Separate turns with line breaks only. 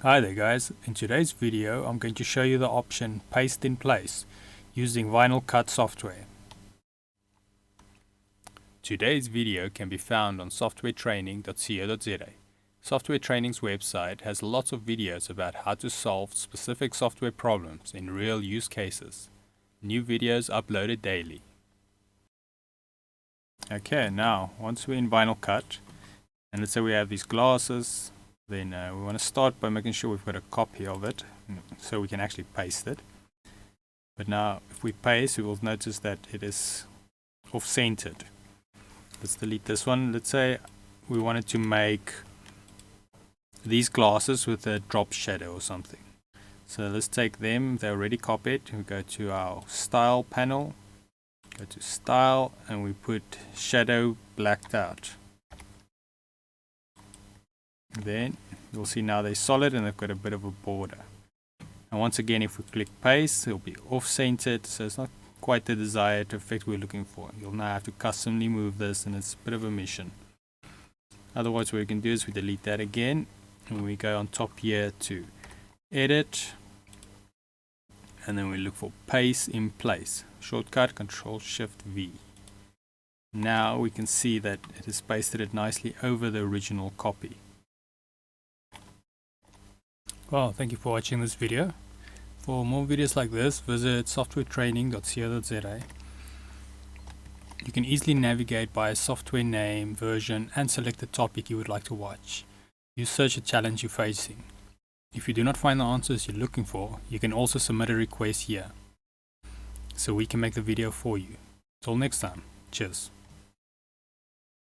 Hi there guys, in today's video I'm going to show you the option Paste in Place using VinylCut software. Today's video can be found on softwaretraining.co.za. Software Training's website has lots of videos about how to solve specific software problems in real use cases. New videos uploaded daily. Okay, now once we're in VinylCut, and let's say we have these glasses, then we want to start by making sure we've got a copy of it so we can actually paste it. But now if we paste, we will notice that it is off-centered. Let's delete this one. Let's say we wanted to make these glasses with a drop shadow or something. So let's take them, they're already copied. We go to our style panel, go to style, and we put shadow blacked out. Then you'll see now they're solid and they've got a bit of a border. And once again, if we click paste, it'll be off-centered, so it's not quite the desired effect we're looking for. You'll now have to customly move this, and it's a bit of a mission. Otherwise, what we can do is we delete that again, and we go on top here to edit, and then we look for paste in place. Shortcut Control-Shift-V. Now we can see that it has pasted it nicely over the original copy. Well, thank you for watching this video. For more videos like this, visit softwaretraining.co.za. You can easily navigate by a software name, version, and select the topic you would like to watch. You search the challenge you're facing. If you do not find the answers you're looking for, you can also submit a request here, so we can make the video for you. Till next time, cheers.